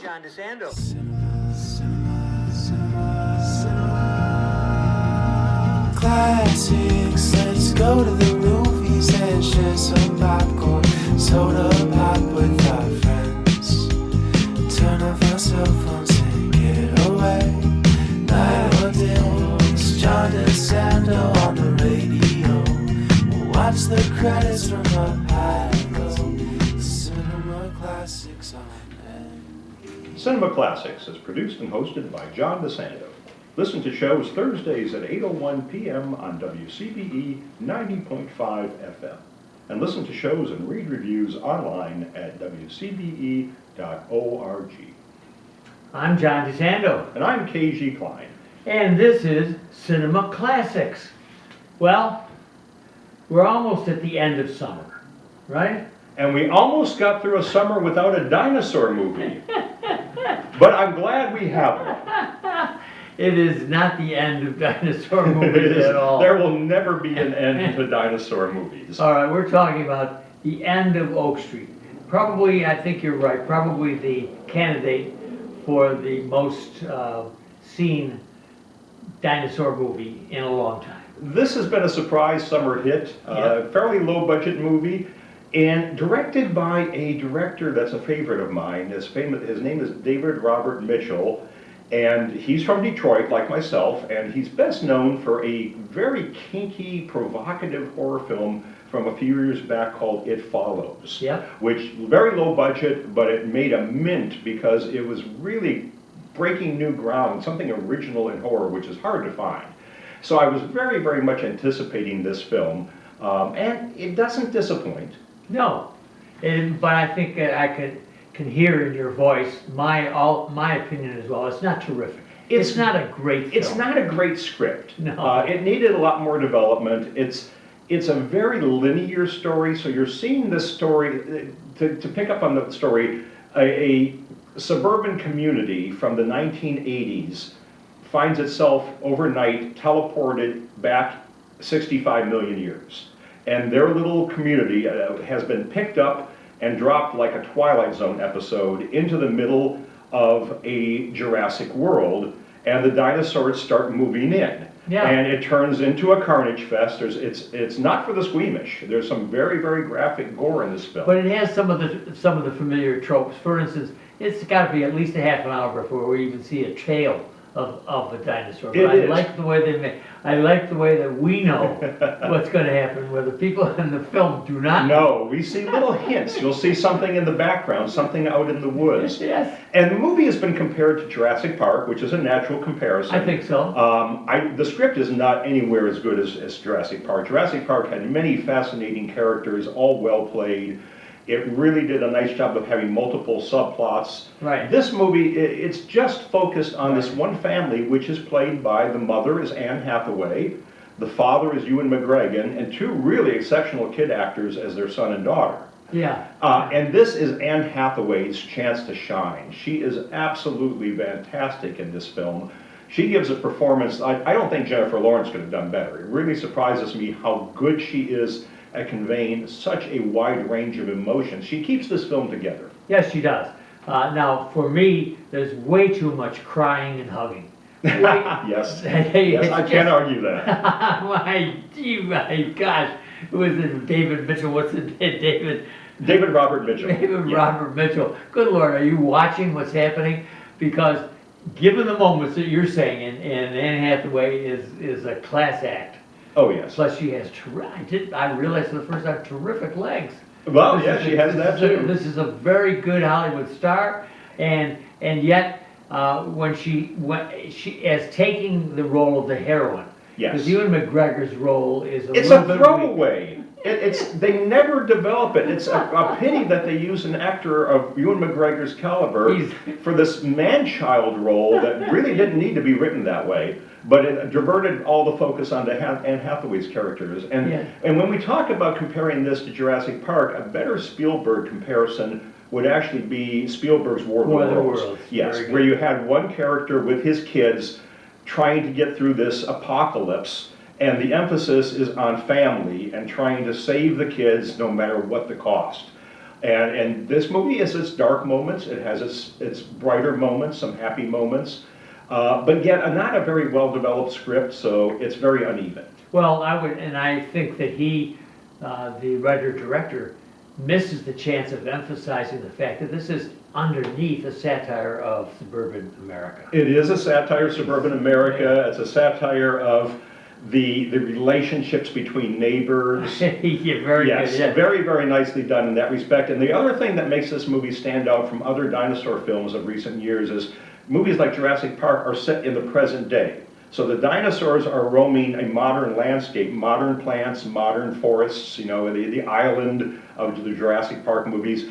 John DeSando. Classics, let's go to the movies and share some popcorn, soda pop with our friends. Turn off our cell phones and get away. Night or day, it's John DeSando on the radio. We'll watch the credits from up high and low. Cinema Classics on air. Cinema Classics is produced and hosted by John DeSando. Listen to shows Thursdays at 8:01 p.m. on WCBE 90.5 FM. And listen to shows and read reviews online at WCBE.org. I'm John DeSando. And I'm K G Kline. And this is Cinema Classics. Well, we're almost at the end of summer, right? And we almost got through a summer without a dinosaur movie. But I'm glad we have one. It is not the end of dinosaur movies at all. There will never be an end to dinosaur movies. All right, we're talking about the end of Oak Street. Probably, I think you're right, probably the candidate for the most seen dinosaur movie in a long time. This has been a surprise summer hit, fairly low budget movie, and directed by a director that's a favorite of mine. His name is David Robert Mitchell. And he's from Detroit, like myself, and he's best known for a very kinky, provocative horror film from a few years back called It Follows. Yep. Which, very low budget, but it made a mint because it was really breaking new ground, something original in horror, which is hard to find. So I was very, very much anticipating this film, and it doesn't disappoint. No, but I think I can hear in your voice my opinion as well. It's not terrific. It's not a great film. It's not a great script. No. It needed a lot more development. It's a very linear story, so you're seeing this story, to pick up on the story, a suburban community from the 1980s finds itself overnight teleported back 65 million years. And their little community has been picked up and dropped like a Twilight Zone episode into the middle of a Jurassic World, and the dinosaurs start moving in. Yeah. And it turns into a carnage fest. It's not for the squeamish. There's some very, very graphic gore in this film. But it has some of the familiar tropes. For instance, it's got to be at least a half an hour before we even see a tail of a dinosaur. But I like the way I like the way that we know what's going to happen, where the people in the film do not. No, we see little hints. You'll see something in the background, something out in the woods. Yes. And the movie has been compared to Jurassic Park, which is a natural comparison. I think so. The script is not anywhere as good as Jurassic Park. Jurassic Park had many fascinating characters, all well played. It really did a nice job of having multiple subplots. Right. This movie, it's just focused on this one family, which is played by the mother is Anne Hathaway, the father is Ewan McGregor, and two really exceptional kid actors as their son and daughter. Yeah. And this is Anne Hathaway's chance to shine. She is absolutely fantastic in this film. She gives a performance, I don't think Jennifer Lawrence could have done better. It really surprises me how good she is at conveying such a wide range of emotions. She keeps this film together. Yes, she does. Now, for me, there's way too much crying and hugging. Yes, I can't argue that. my gosh, who is it? David Mitchell. What's it? David Robert Mitchell. Robert Mitchell. Good Lord, are you watching what's happening? Because given the moments that you're saying, and Anne Hathaway is a class act. Oh, yes. Plus, she has, I realized for the first time, terrific legs. Well, yeah, she has that too. This is a very good Hollywood star, and yet when she as taking the role of the heroine. Yes. Because Ewan McGregor's role is it's a throwaway. They never develop it. It's a pity that they use an actor of Ewan McGregor's caliber for this man-child role that really didn't need to be written that way. But it diverted all the focus onto Anne Hathaway's characters. And when we talk about comparing this to Jurassic Park, a better Spielberg comparison would actually be Spielberg's War of the Worlds. Yes, where you had one character with his kids trying to get through this apocalypse, and the emphasis is on family and trying to save the kids no matter what the cost. And this movie has its dark moments, it has its brighter moments, some happy moments, but yet not a very well-developed script, so it's very uneven. Well, I think that he, the writer-director, misses the chance of emphasizing the fact that this is underneath a satire of suburban America. It is a satire of suburban America, it's a satire of the relationships between neighbors. Yeah, very Yes, good. Yeah. very, very nicely done in that respect. And the other thing that makes this movie stand out from other dinosaur films of recent years is movies like Jurassic Park are set in the present day. So the dinosaurs are roaming a modern landscape, modern plants, modern forests, you know, the island of the Jurassic Park movies.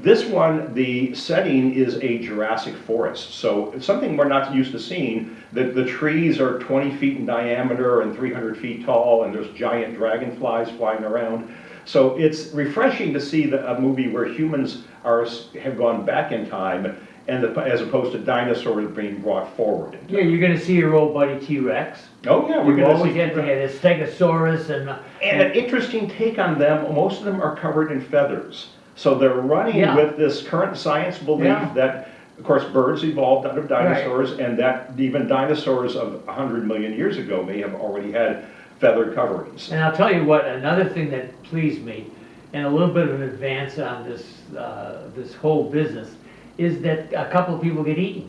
This one, the setting is a Jurassic forest. So it's something we're not used to seeing. The trees are 20 feet in diameter and 300 feet tall, and there's giant dragonflies flying around. So it's refreshing to see a movie where humans have gone back in time, and as opposed to dinosaurs being brought forward. Yeah, you're going to see your old buddy T-Rex. Oh yeah, we're You going always to have to have a Stegosaurus and an interesting take on them. Most of them are covered in feathers. So they're running Yeah. with this current science belief Yeah. that, of course, birds evolved out of dinosaurs, and that even dinosaurs of 100 million years ago may have already had feathered coverings. And I'll tell you what, another thing that pleased me, and a little bit of an advance on this whole business, is that a couple of people get eaten.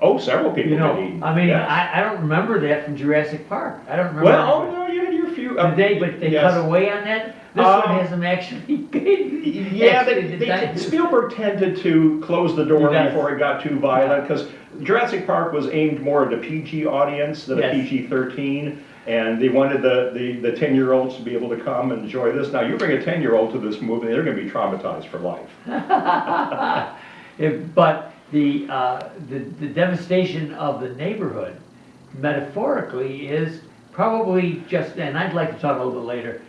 Oh, several people You know, get eaten. I mean, Yes. I don't remember that from Jurassic Park. I don't remember. Well, oh no, you had your few. Did they? But they yes. cut away on that. This one has them actually. Yeah, actually, Spielberg tended to close the door He does. before it got too violent, because Jurassic Park was aimed more at a PG audience than Yes. a PG-13, and they wanted the 10-year-olds to be able to come and enjoy this. Now, you bring a 10-year-old to this movie, they're going to be traumatized for life. But the devastation of the neighborhood, metaphorically, is probably just, and I'd like to talk a little bit later,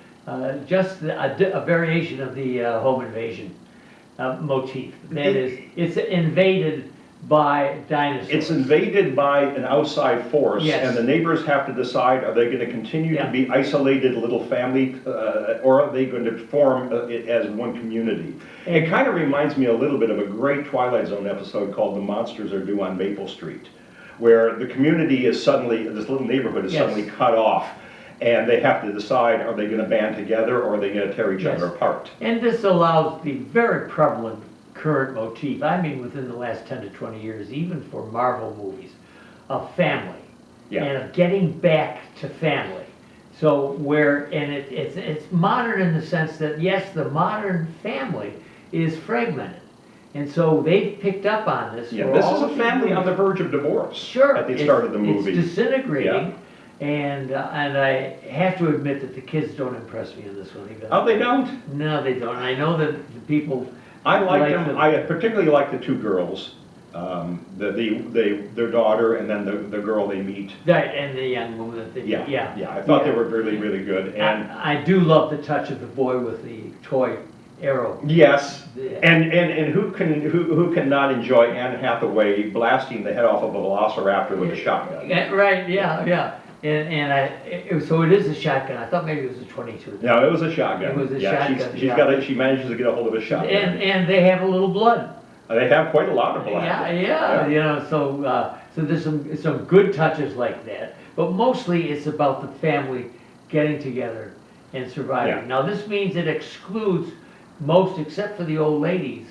just a variation of the home invasion motif. That is, it's invaded by dinosaurs. It's invaded by an outside force, Yes. and the neighbors have to decide, are they going to continue Yeah. to be isolated little family, or are they going to form it as one community? It kind of reminds me a little bit of a great Twilight Zone episode called The Monsters Are Due on Maple Street, where the community is suddenly, this little neighborhood is Yes. suddenly cut off, and they have to decide, are they going to band together, or are they going to tear each Yes. other apart? And this allows the very prevalent current motif, I mean within the last 10 to 20 years, even for Marvel movies, of family. Yeah. And of getting back to family. So it's modern in the sense that, yes, the modern family is fragmented. And so they've picked up on this. Yeah, for this all is a of family these on the movies. verge of divorce Sure. at the start of the movie. It's disintegrating. And I have to admit that the kids don't impress me in this one even. Oh, they don't? No, they don't. I know that the people. I like like them. them. I particularly like the two girls, their daughter, and then the girl they meet. Right, and the young woman that they. Yeah. I thought they were really, really good. And I do love the touch of the boy with the toy arrow. yes, Yeah. and who can not enjoy Anne Hathaway blasting the head off of a velociraptor with a shotgun? Right, yeah. So it is a shotgun. I thought maybe it was a 22. No, it was a shotgun. It was a yeah, shotgun, She's yeah. got she manages to get a hold of a shotgun. And they have a little blood. They have quite a lot of blood. Yeah. You know, so there's some good touches like that, but mostly it's about the family getting together and surviving. Yeah. Now this means it excludes most, except for the old ladies,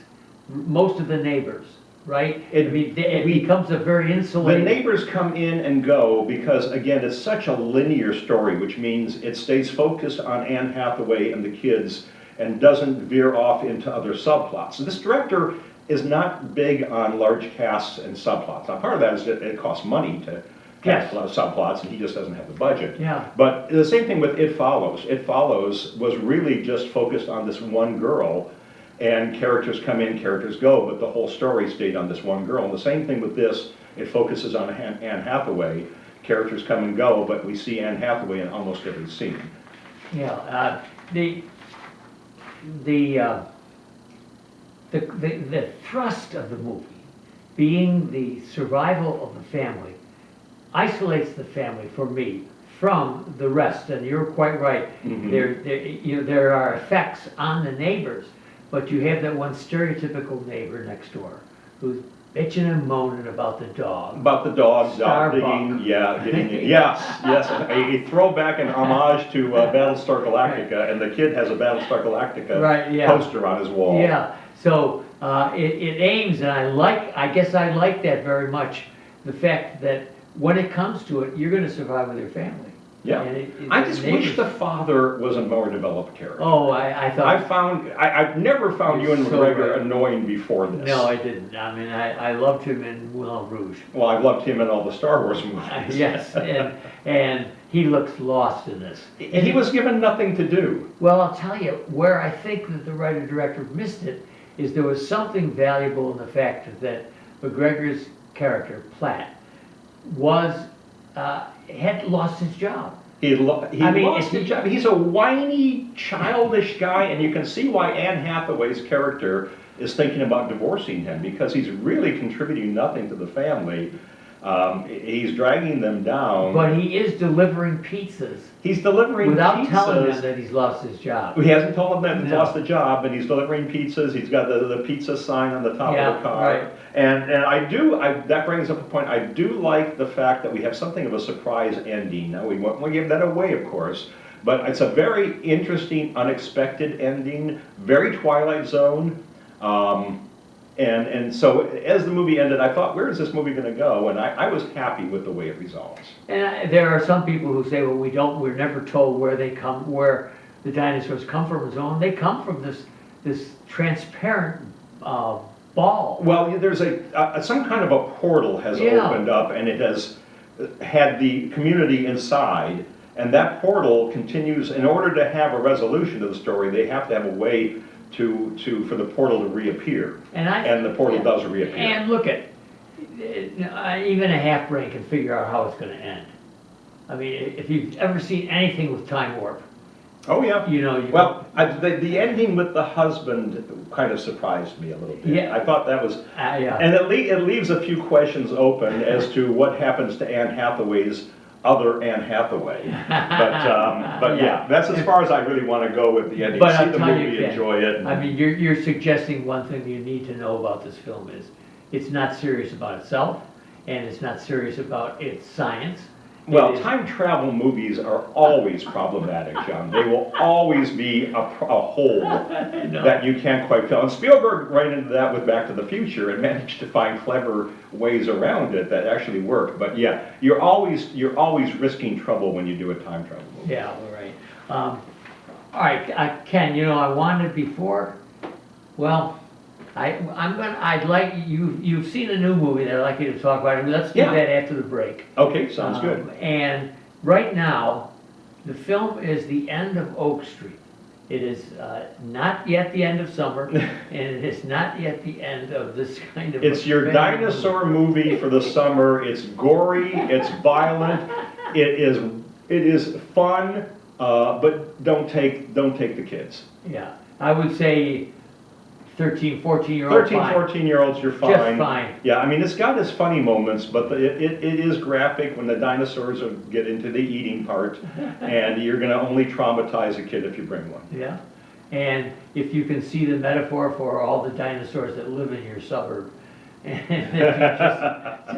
most of the neighbors, right? It- It we- becomes a very The insulated. neighbors come in and go because, again, it's such a linear story, which means it stays focused on Anne Hathaway and the kids and doesn't veer off into other subplots. So this director is not big on large casts and subplots. Now, part of that is that it costs money to cast subplots, and he just doesn't have the budget. Yeah. But the same thing with It Follows. It Follows was really just focused on this one girl, and characters come in, characters go, but the whole story stayed on this one girl. And the same thing with this, it focuses on Anne Hathaway. Characters come and go, but we see Anne Hathaway in almost every scene. Yeah, the thrust of the movie being the survival of the family isolates the family for me from the rest, and you're quite right. Mhm. There are effects on the neighbors, but you have that one stereotypical neighbor next door who's bitching and moaning about the dog. About the dog Starbuck. digging, yes, a throwback and homage to Battlestar Galactica, and the kid has a Battlestar Galactica Right, yeah. poster on his wall. Yeah, so it aims, and I guess I like that very much, the fact that when it comes to it, you're gonna survive with your family. Yeah. And I just wish the father was a more developed character. Oh, I thought. I've never found You're Ewan so McGregor right. annoying before this. No, I didn't. I mean, I loved him in Moulin Rouge. Well, I loved him in all the Star Wars movies. Yes, and he looks lost in this. He was given nothing to do. Well, I'll tell you, where I think that the writer-director missed it is there was something valuable in the fact that McGregor's character, Platt, had lost his job. He lost his job. He's a whiny, childish guy, and you can see why Anne Hathaway's character is thinking about divorcing him, because he's really contributing nothing to the family. He's dragging them down. But he is delivering pizzas. He's delivering without pizzas. telling them that he's lost his job. He hasn't told them that he's No. lost the job, and he's delivering pizzas. He's got the pizza sign on the top of the car. Right. And that brings up a point. I do like the fact that we have something of a surprise ending. Now, we won't give that away, of course, but it's a very interesting, unexpected ending, very Twilight Zone. And so as the movie ended, I thought, where is this movie going to go? And I was happy with the way it resolves. And there are some people who say, well, we're never told where the dinosaurs come from and so on. They come from this transparent ball. Well, there's some kind of a portal has opened up, and it has had the community inside, and that portal continues. In order to have a resolution to the story, they have to have a way for the portal to reappear, and the portal does reappear. And look at, even a half brain can figure out how it's going to end. I mean, if you've ever seen anything with time warp. Oh yeah. You know. The ending with the husband kind of surprised me a little bit. Yeah. I thought that was, Yeah. and it leaves a few questions open as to what happens to Anne Hathaway's other Anne Hathaway. But yeah, that's as far as I really want to go with the ending. But See I'll the tell movie, you, Ken, enjoy it. I mean, you're suggesting one thing you need to know about this film is it's not serious about itself, and it's not serious about its science. Well, time travel movies are always problematic, John. They will always be a hole that you can't quite fill. And Spielberg ran into that with Back to the Future and managed to find clever ways around it that actually work. But yeah, you're always risking trouble when you do a time travel movie. Yeah, all right. All right, Ken. I wanted before. Well, I'd like you've seen a new movie that I'd like you to talk about. Let's do that after the break. Okay, sounds good. And right now, the film is The End of Oak Street. It is not yet the end of summer, and it is not yet the end of this kind of. It's your dinosaur movie for the summer. It's gory. It's violent. It is fun, but don't take the kids. Yeah, I would say 13, 14-year-olds. 13, 14-year-olds, you're fine. Just fine. Yeah, I mean, it's got its funny moments, but it is graphic when the dinosaurs get into the eating part, and you're going to only traumatize a kid if you bring one. Yeah, and if you can see the metaphor for all the dinosaurs that live in your suburb, and if you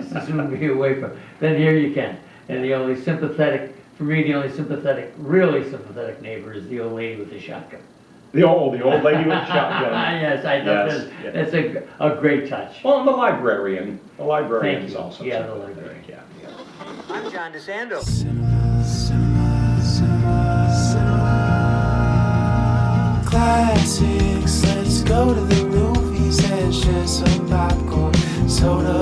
just as soon be away from, then here you can. And the only sympathetic, for me, really sympathetic neighbor is the old lady with the shotgun. The old lady with the shotgun. Yes, I thought that's a great touch. Well, and the librarian. The librarian is also the sympathetic. librarian. Yeah. I'm John DeSando. Classics, let's go to the movies and share some popcorn, soda